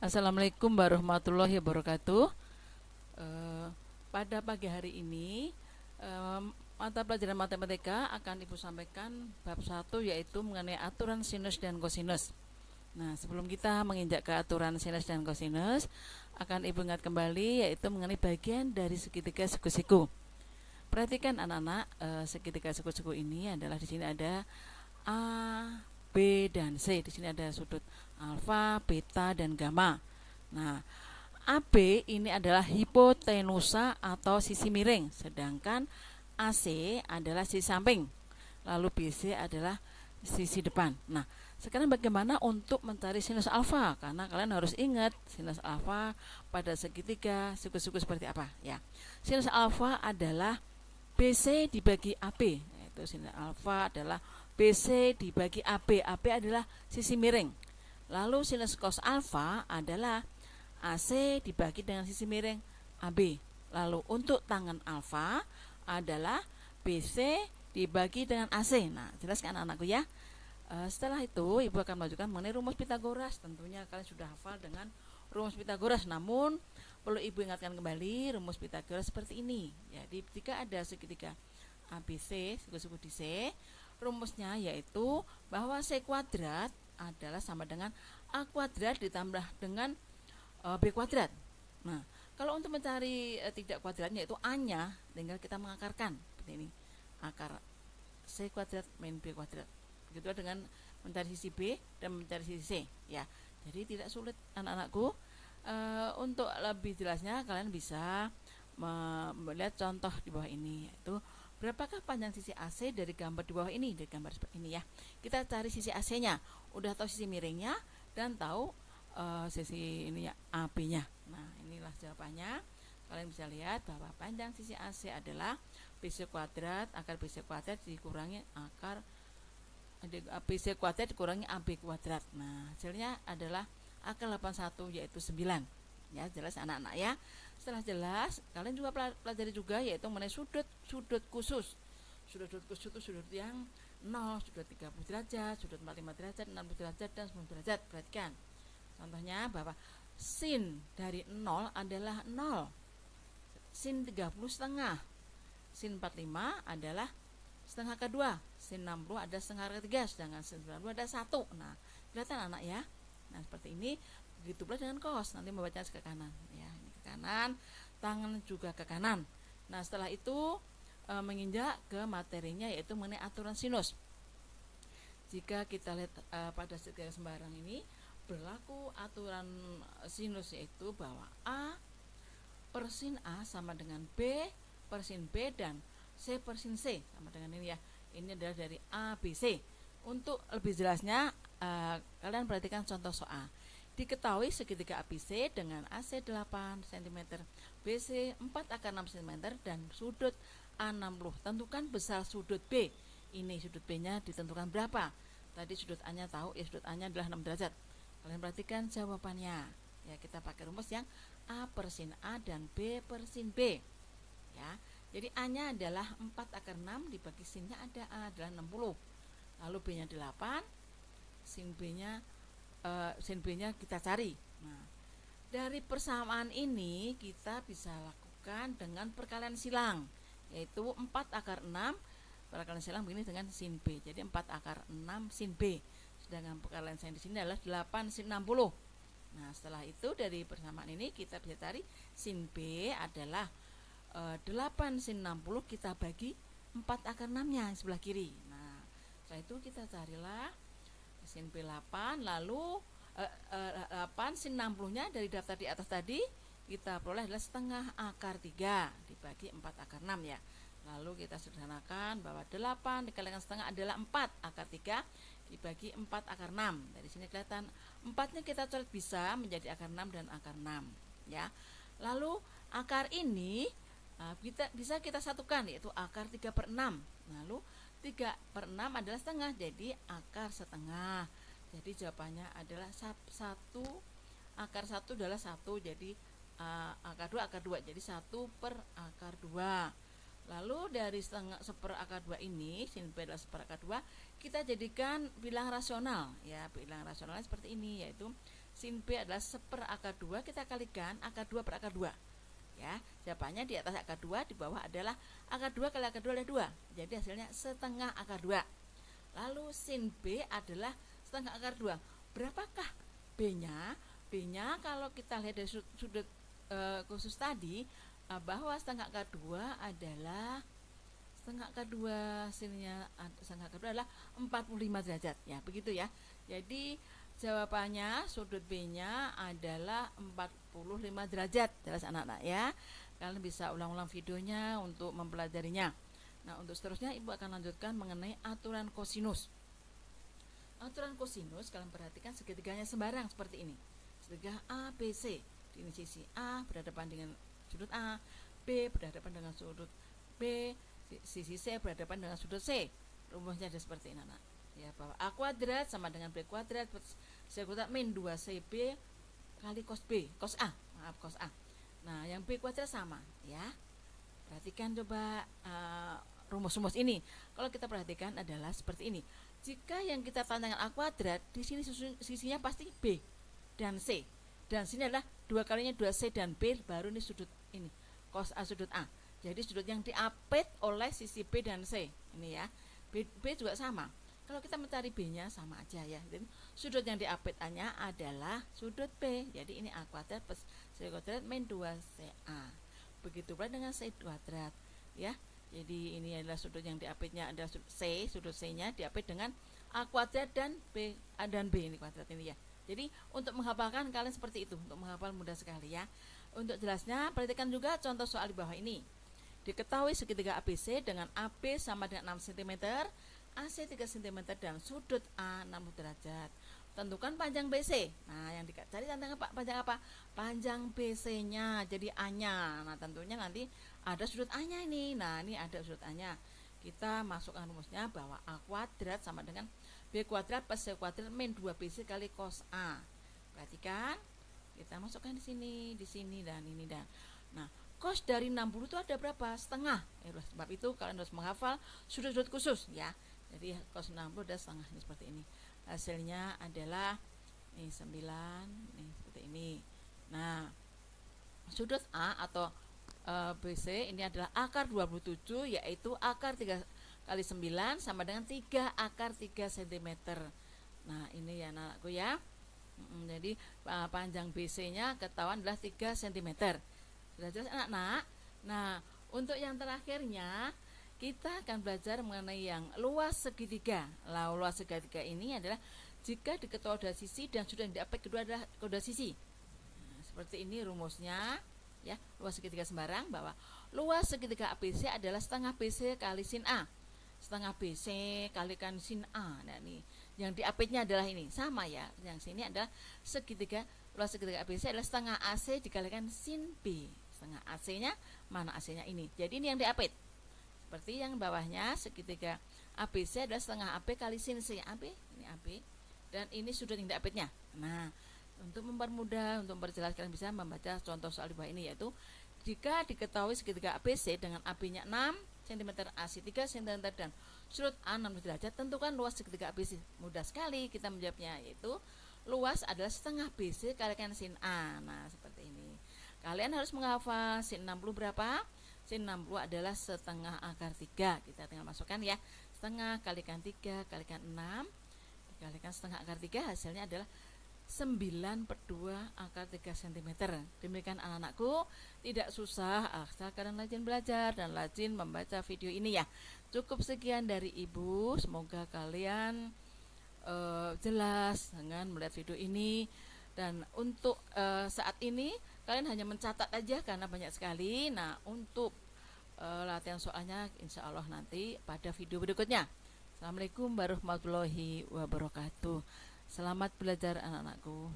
Assalamualaikum warahmatullahi wabarakatuh. Eh, Pada pagi hari ini, mata pelajaran matematika akan Ibu sampaikan bab 1, yaitu mengenai aturan sinus dan kosinus. Nah, sebelum kita menginjak ke aturan sinus dan kosinus, akan Ibu ingat kembali, yaitu mengenai bagian dari segitiga siku-siku. Perhatikan anak-anak, segitiga siku-siku ini adalah di sini ada A, B, dan C. Di sini ada sudut alfa, beta, dan gamma. Nah, AB ini adalah hipotenusa atau sisi miring, sedangkan AC adalah sisi samping. Lalu BC adalah sisi depan. Nah, sekarang bagaimana untuk mencari sinus alfa? Karena kalian harus ingat sinus alfa pada segitiga siku-siku seperti apa, ya. Sinus alfa adalah BC dibagi AB. Itu sinus alfa adalah BC dibagi AB. AB adalah sisi miring. Lalu sinus cos alfa adalah AC dibagi dengan sisi miring AB. Lalu untuk tangen alfa adalah BC dibagi dengan AC. Nah, jelas kan anak-anakku ya? Setelah itu Ibu akan menunjukkan mengenai rumus Pitagoras. Tentunya kalian sudah hafal dengan rumus Pitagoras, namun perlu Ibu ingatkan kembali rumus Pitagoras seperti ini. Jadi jika ada segitiga ABC, siku-siku di C, rumusnya yaitu bahwa C kuadrat adalah sama dengan A kuadrat ditambah dengan B kuadrat. Nah, kalau untuk mencari tidak kuadratnya, yaitu A-nya, tinggal kita mengakarkan seperti ini. Akar C kuadrat min B kuadrat. Begitu dengan mencari sisi B dan mencari sisi C, ya. Jadi tidak sulit anak-anakku. Untuk lebih jelasnya kalian bisa melihat contoh di bawah ini, yaitu berapakah panjang sisi AC dari gambar di bawah ini, dari gambar seperti ini ya. Kita cari sisi AC-nya, udah tahu sisi miringnya dan tahu sisi ini ya, AB-nya. Nah, inilah jawabannya. Kalian bisa lihat bahwa panjang sisi AC adalah BC kuadrat, akar BC kuadrat dikurangi akar BC kuadrat dikurangi AB kuadrat. Nah, hasilnya adalah akar 81, yaitu 9. Ya, jelas anak-anak ya. Setelah jelas, kalian juga pelajari juga, yaitu mengenai sudut khusus. Sudut khusus itu sudut yang 0, sudut 30 derajat, sudut 45 derajat, 60 derajat, dan 90 derajat. Perhatikan. Contohnya bahwa sin dari 0 adalah 0. Sin 30 setengah. Sin 45 adalah setengah kedua. Sin 60 ada setengah ketiga, sedangkan sin 90 ada 1. Nah, kelihatan anak ya. Nah, seperti ini. Begitu pula dengan cos. Nanti membacanya ke kanan ya. Ini ke kanan, tangan juga ke kanan. Nah, setelah itu menginjak ke materinya, yaitu mengenai aturan sinus. Jika kita lihat pada segitiga sembarang ini berlaku aturan sinus, yaitu bahwa A per sin A sama dengan B per sin B dan C per sin C sama dengan ini ya. Ini adalah dari A, B, C. Untuk lebih jelasnya kalian perhatikan contoh soal. Diketahui segitiga ABC dengan AC 8 cm, BC 4 akar 6 cm dan sudut A60. Tentukan besar sudut B. Ini sudut B-nya ditentukan berapa? Tadi sudut A-nya tahu, ya sudut A-nya adalah 6 derajat. Kalian perhatikan jawabannya. Ya, kita pakai rumus yang A per sin A dan B per sin B. Ya. Jadi A-nya adalah 4 akar 6 dibagi sin-nya ada A adalah 60. Lalu B-nya 8, sin B-nya kita cari. Nah, dari persamaan ini kita bisa lakukan dengan perkalian silang, yaitu 4 akar 6 perkalian silang begini dengan sin B. Jadi 4 akar 6 sin B. Sedangkan perkalian sin di sini adalah 8 sin 60. Nah, setelah itu dari persamaan ini kita bisa cari sin B adalah 8 sin 60 kita bagi 4 akar 6-nya yang sebelah kiri. Nah, setelah itu kita carilah sin B 8, lalu 8 sin 60-nya dari daftar di atas tadi kita peroleh adalah setengah akar 3 dibagi 4 akar 6 ya. Lalu kita sederhanakan bahwa 8 dikalikan setengah adalah 4 akar 3 dibagi 4 akar 6. Dari sini kelihatan 4-nya kita coret bisa menjadi akar 6 dan akar 6 ya. Lalu akar ini bisa kita satukan, yaitu akar 3 per 6. Lalu 3 per 6 adalah setengah, jadi akar setengah. Jadi jawabannya adalah 1, akar 1 adalah 1, jadi akar 2 akar 2, jadi 1 per akar 2. Lalu dari seper akar 2 ini, sin B adalah seper akar 2, kita jadikan bilang rasional ya. Bilang rasionalnya seperti ini, yaitu sin B adalah 1/akar 2, kita kalikan akar 2 per akar 2. Ya, jawabannya di atas akar 2, di bawah adalah akar 2 kali akar 2 adalah 2. Jadi hasilnya setengah akar 2. Lalu sin B adalah setengah akar 2. Berapakah B-nya? B-nya kalau kita lihat dari sudut khusus tadi, bahwa setengah akar 2 adalah setengah akar 2, sinnya setengah akar 2 adalah 45 derajat. Ya, begitu ya. Jadi jawabannya sudut B-nya adalah 45 derajat. Jelas anak-anak ya. Kalian bisa ulang-ulang videonya untuk mempelajarinya. Nah, untuk seterusnya Ibu akan lanjutkan mengenai aturan kosinus. Aturan kosinus, kalian perhatikan segitiganya sembarang seperti ini. Segitiga A, B, C. Di ini sisi A berhadapan dengan sudut A, B berhadapan dengan sudut B, sisi C berhadapan dengan sudut C. Rumusnya ada seperti ini, anak. Ya, bahwa A kuadrat sama dengan B kuadrat, C kuadrat min 2CB kali cos B, cos A, maaf cos A. Nah, yang B kuadrat sama, ya. Perhatikan coba rumus-rumus ini. Kalau kita perhatikan adalah seperti ini. Jika yang kita tanda dengan A kuadrat, di sini sisinya pasti B dan C. Dan sini adalah 2 kalinya 2C dan B, baru ini sudut ini, cos A sudut A. Jadi sudut yang diapit oleh sisi B dan C. Ini ya. B juga sama. Kalau kita mencari B-nya sama aja ya. Jadi sudut yang diapit A-nya adalah sudut B. Jadi ini A kuadrat plus C kuadrat min 2CA. Begitu pula dengan C kuadrat ya. Jadi ini adalah sudut yang diapitnya adalah C, sudut C-nya diapit dengan A kuadrat dan B ini kuadrat ini ya. Jadi untuk menghafalkan kalian seperti itu, untuk menghafal mudah sekali ya. Untuk jelasnya perhatikan juga contoh soal di bawah ini. Diketahui segitiga ABC dengan AB sama dengan 6 cm, AC 3 cm dan sudut A 60 derajat. Tentukan panjang BC. Nah, yang dicari panjang apa? Panjang BC-nya, jadi A-nya. Nah, tentunya nanti ada sudut A-nya ini. Nah, ini ada sudut A-nya. Kita masukkan rumusnya bahwa A kuadrat sama dengan B kuadrat plus C kuadrat min 2BC kali cos A. Perhatikan, kita masukkan di sini dan ini dan. Nah, cos dari 60 itu ada berapa? Setengah. Sebab itu kalian harus menghafal sudut-sudut khusus ya. Jadi cos 60 ada setengah ini seperti ini. Hasilnya adalah nih 9 nih seperti ini. Nah, sudut A atau BC ini adalah akar 27, yaitu akar 3 kali 9 sama dengan 3 akar 3 cm. Nah, ini ya anakku ya. Jadi panjang BC-nya ketahuan adalah 3 cm. Sudah jelas anak-anak? Nah, untuk yang terakhirnya kita akan belajar mengenai yang luas segitiga. Luas segitiga ini adalah jika diketahui dua sisi dan sudah diapit kedua adalah kedua sisi. Nah, seperti ini rumusnya ya. Luas segitiga sembarang bahwa luas segitiga ABC adalah setengah BC kali sin A. Setengah BC kalikan sin A. Nah, ini yang diapitnya adalah ini sama ya. Yang sini adalah segitiga, luas segitiga ABC adalah setengah AC dikalikan sin B. Setengah AC-nya mana AC-nya ini. Jadi ini yang diapit. Seperti yang bawahnya segitiga ABC adalah setengah AB kali sin C. AB, ini AB dan ini sudut yang diapitnya. Nah, untuk mempermudah, untuk memperjelas kalian bisa membaca contoh soal di bawah ini, yaitu jika diketahui segitiga ABC dengan AB-nya 6 cm, AC 3 cm dan sudut A 60 derajat, tentukan luas segitiga ABC. Mudah sekali kita menjawabnya, yaitu luas adalah setengah BC kalikan sin A. Nah, seperti ini. Kalian harus menghafal sin 60 berapa? Sin 60 adalah setengah akar 3. Kita tinggal masukkan ya. Setengah kalikan 3 kalikan 6 dikalikan setengah akar 3, hasilnya adalah 9/2 akar 3 cm. Demikian anak-anakku, tidak susah asal kalian rajin belajar dan rajin membaca video ini ya. Cukup sekian dari Ibu. Semoga kalian jelas dengan melihat video ini. Dan untuk saat ini kalian hanya mencatat aja karena banyak sekali. Nah, untuk latihan soalnya insya Allah nanti pada video berikutnya. Assalamualaikum warahmatullahi wabarakatuh. Selamat belajar anak-anakku.